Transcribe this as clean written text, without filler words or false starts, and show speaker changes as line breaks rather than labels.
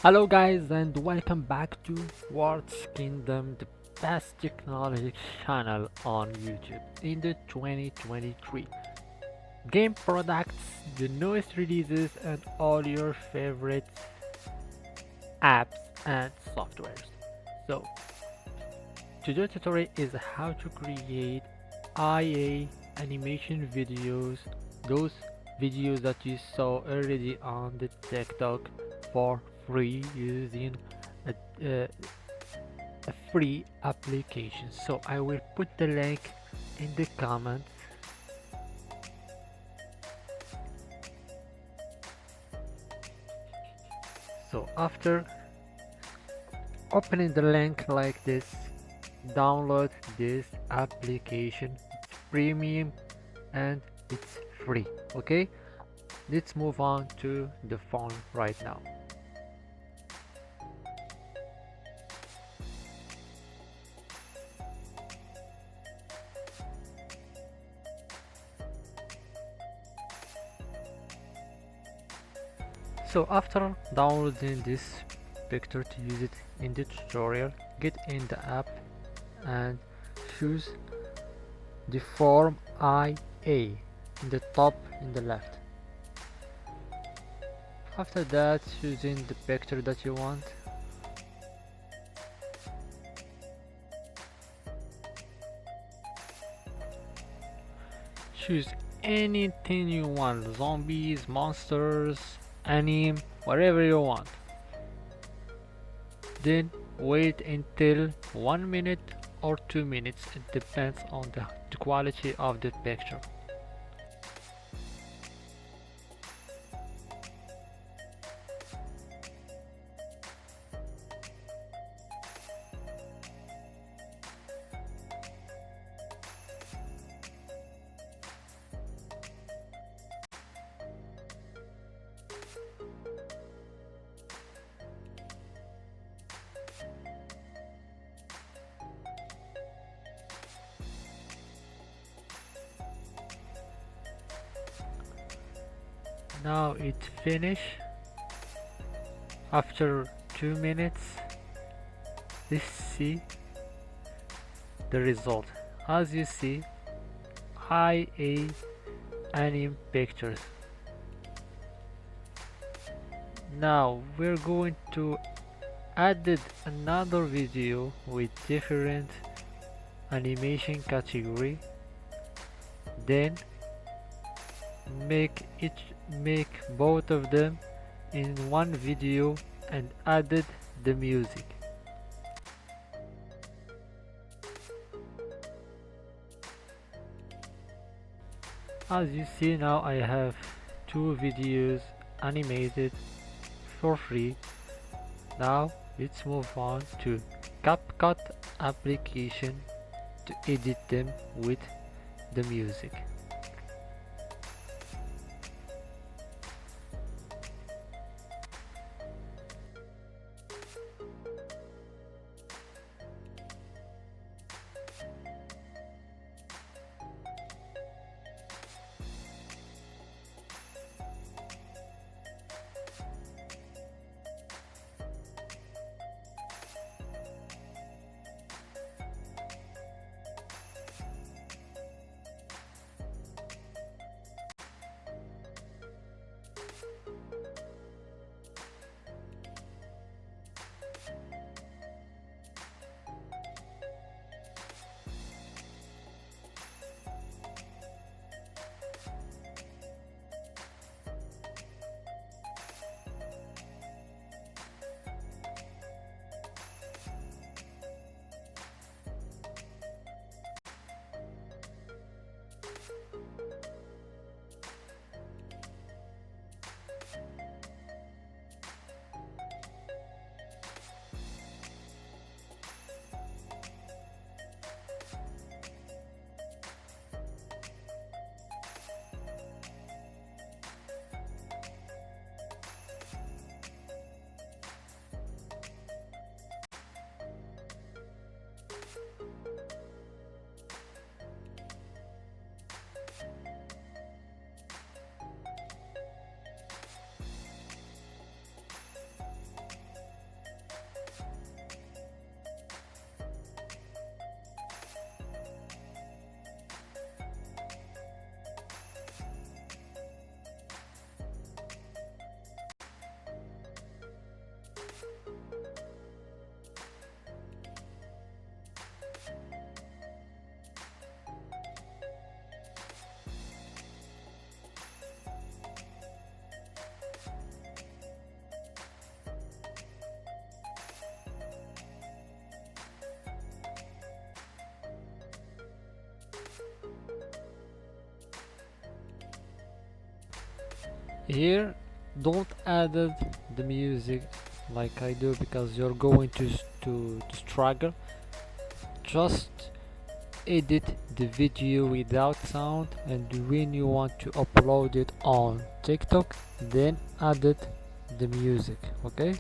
Hello guys and welcome back to Words Kingdom, the best technology channel on YouTube in the 2023. Game products, the newest releases and all your favorite apps and softwares. So today's tutorial is how to create IA animation videos, those videos that you saw already on the TikTok for free using a, a free application. So I will put the link in the comments. So after opening the link like this, download this application. It's premium and it's free. Okay, let's move on to the phone right now. So after downloading this picture to use it in the tutorial, get in the app and choose the form IA in the top in the left. After that, choosing the picture that you want. Choose anything you want, zombies, monsters, anime, whatever you want. Then wait until 1 minute or 2 minutes, it depends on the quality of the picture. Now it's finished. After 2 minutes, let's see the result. As you see, IA anime pictures. Now we're going to add another video with different animation category, then make both of them in one video and added the music. As you see now, I have two videos animated for free. Now let's move on to CapCut application to edit them with the music. Here, don't add the music like I do because you're going to struggle. Just edit the video without sound, and when you want to upload it on TikTok, then add the music. Okay.